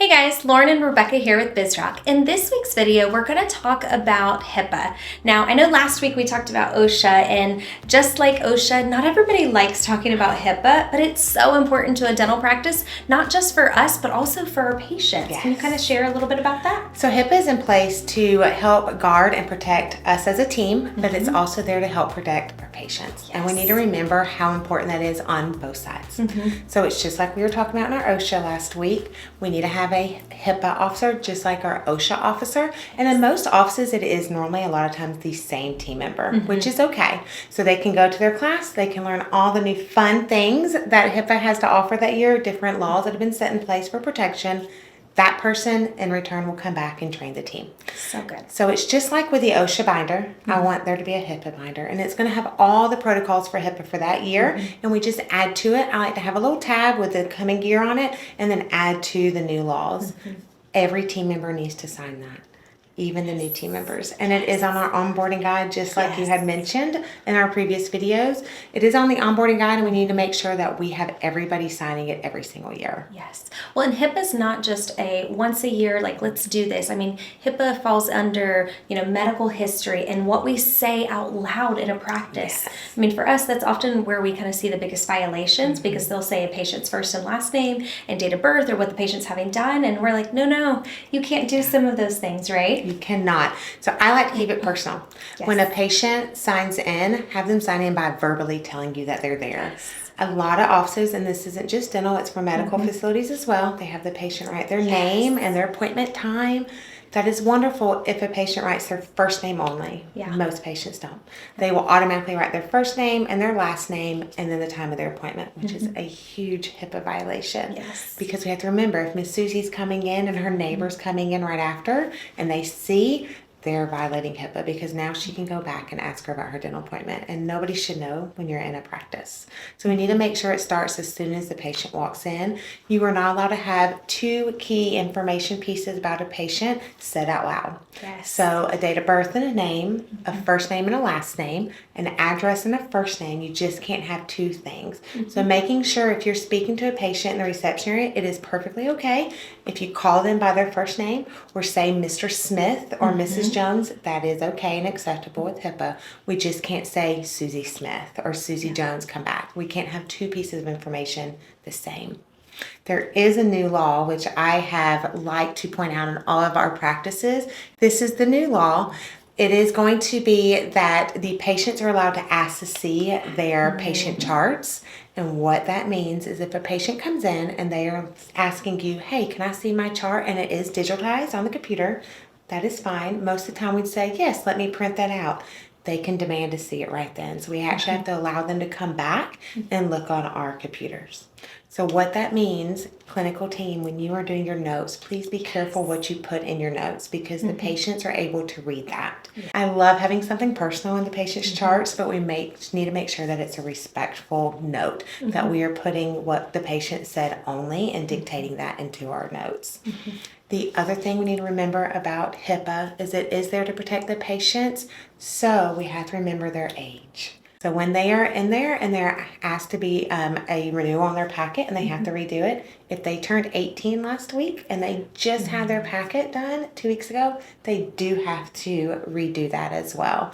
Hey guys, Lauren and Rebecca here with Bizrok. In this week's video, we're going to talk about Hipaa. Now, I know last week we talked about OSHA, and just like OSHA, not everybody likes talking about Hipaa, but it's so important to a dental practice, not just for us, but also for our patients. Yes. Can you kind of share a little bit about that? So HIPAA is in place to help guard and protect us as a team, but it's also there to help protect our patients. Yes. And we need to remember how important that is on both sides. So it's just like we were talking about in our OSHA last week. We need to have a HIPAA officer just like our OSHA officer. And in most offices, it is normally a lot of times the same team member, which is okay. So they can go to their class, they can learn all the new fun things that HIPAA has to offer that year, different laws that have been set in place for protection. That person in return will come back and train the team. So good. So it's just like with the OSHA binder. I want there to be a HIPAA binder, and it's going to have all the protocols for HIPAA for that year. And we just add to it. I like to have a little tab with the coming year on it, and then add to the new laws. Every team member needs to sign that, even the new team members. And it is on our onboarding guide, just like you had mentioned in our previous videos. It is on the onboarding guide, and we need to make sure that we have everybody signing it every single year. Yes. Well, and HIPAA is not just a once a year, like, let's do this. I mean, HIPAA falls under, medical history and what we say out loud in a practice. Yes. I mean, for us, that's often where we kind of see the biggest violations because they'll say a patient's first and last name and date of birth or what the patient's having done. And we're like, no, you can't do some of those things, right? You cannot. So I like to keep it personal. Yes. When a patient signs in, have them sign in by verbally telling you that they're there. Yes. A lot of offices, and this isn't just dental, it's for medical facilities as well, they have the patient write their name and their appointment time. That is wonderful if a patient writes their first name only. Yeah. Most patients don't. They will automatically write their first name and their last name and then the time of their appointment, which is a huge HIPAA violation. Yes. Because we have to remember, if Miss Susie's coming in and her neighbor's coming in right after and they see, they're violating HIPAA, because now she can go back and ask her about her dental appointment, and nobody should know when you're in a practice. So we need to make sure it starts as soon as the patient walks in. You are not allowed to have two key information pieces about a patient said out loud. Yes. So a date of birth and a name, a first name and a last name, an address and a first name. You just can't have two things. So making sure if you're speaking to a patient in the reception area, it is perfectly okay if you call them by their first name or say Mr. Smith or Mrs. Jones. That is okay and acceptable with HIPAA. We just can't say Susie Smith or Susie Jones, come back. We can't have two pieces of information the same. There is a new law, which I have liked to point out in all of our practices. This is the new law. It is going to be that the patients are allowed to ask to see their patient charts. And what that means is if a patient comes in and they are asking you, hey, can I see my chart? And it is digitized on the computer, that is fine. Most of the time we'd say, yes, let me print that out. They can demand to see it right then. So we actually have to allow them to come back and look on our computers. So what that means, clinical team, when you are doing your notes, please be careful what you put in your notes, because the patients are able to read that. I love having something personal in the patient's charts, but we need to make sure that it's a respectful note, that we are putting what the patient said only and dictating that into our notes. The other thing we need to remember about HIPAA is it is there to protect the patients, so we have to remember their age. So when they are in there and they're asked to be a renewal on their packet and they have to redo it, if they turned 18 last week and they just had their packet done 2 weeks ago, they do have to redo that as well.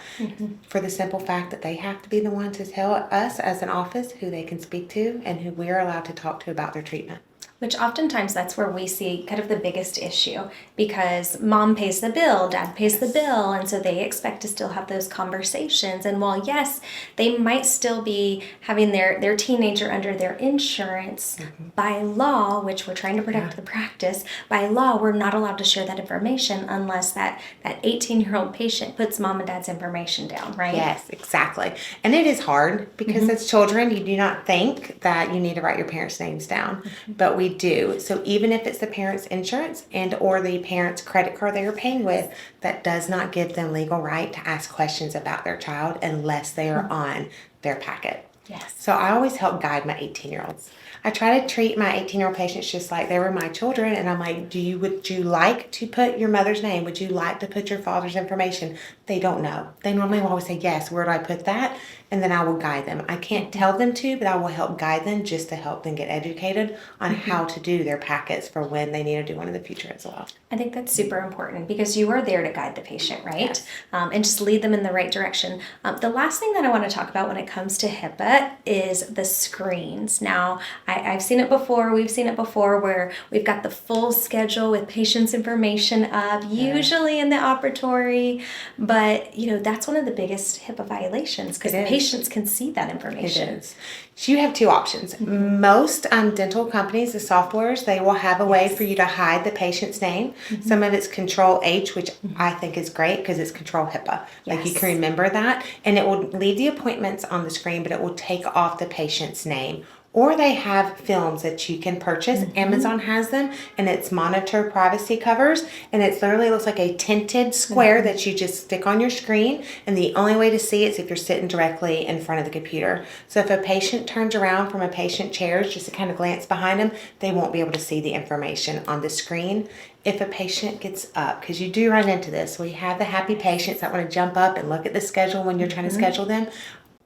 For the simple fact that they have to be the one to tell us as an office who they can speak to and who we're allowed to talk to about their treatment. Which oftentimes that's where we see kind of the biggest issue, because mom pays the bill, dad pays the bill, and so they expect to still have those conversations. And while yes, they might still be having their teenager under their insurance, by law, which we're trying to protect the practice, by law we're not allowed to share that information unless that 18-year-old patient puts mom and dad's information down, right? Yes, exactly. And it is hard because as children, you do not think that you need to write your parents' names down, but we do. So even if it's the parent's insurance and or the parent's credit card they are paying with, that does not give them legal right to ask questions about their child unless they are on their packet. Yes. So I always help guide my 18-year-olds. I try to treat my 18-year-old patients just like they were my children. And I'm like, would you like to put your mother's name? Would you like to put your father's information? They don't know. They normally will always say, yes, where do I put that? And then I will guide them. I can't tell them to, but I will help guide them just to help them get educated on how to do their packets for when they need to do one in the future as well. I think that's super important because you are there to guide the patient, right? Yes. And just lead them in the right direction. The last thing that I want to talk about when it comes to HIPAA is the screens. Now, I've seen it before. We've seen it before where we've got the full schedule with patient's information up, usually in the operatory. But, that's one of the biggest HIPAA violations because patients can see that information. It is. So you have two options. Most dental companies, the softwares, they will have a way for you to hide the patient's name. Some of it's Control H, which I think is great because it's Control HIPAA. Like you can remember that, and it will leave the appointments on the screen, but it will take off the patient's name. Or they have films that you can purchase. Amazon has them, and it's monitor privacy covers, and it literally looks like a tinted square that you just stick on your screen, and the only way to see it is if you're sitting directly in front of the computer. So if a patient turns around from a patient chair just to kind of glance behind them, they won't be able to see the information on the screen. If a patient gets up, because you do run into this, we have the happy patients that want to jump up and look at the schedule when you're trying to schedule them.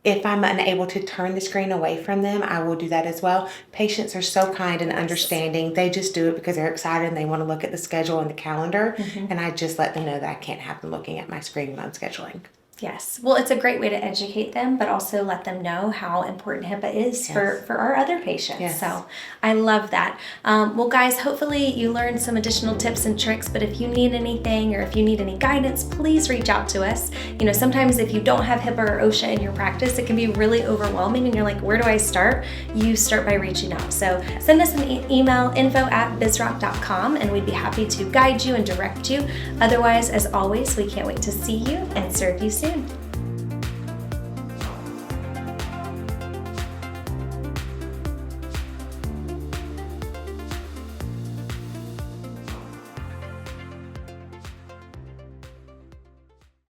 If I'm unable to turn the screen away from them, I will do that as well. Patients are so kind and understanding. They just do it because they're excited and they want to look at the schedule and the calendar. And I just let them know that I can't have them looking at my screen when I'm scheduling. Yes. Well, it's a great way to educate them, but also let them know how important HIPAA is for our other patients. Yes. So I love that. Well, guys, hopefully you learned some additional tips and tricks, but if you need anything or if you need any guidance, please reach out to us. Sometimes if you don't have HIPAA or OSHA in your practice, it can be really overwhelming and you're like, where do I start? You start by reaching out. So send us an email, info@bizrok.com, and we'd be happy to guide you and direct you. Otherwise, as always, we can't wait to see you and serve you soon.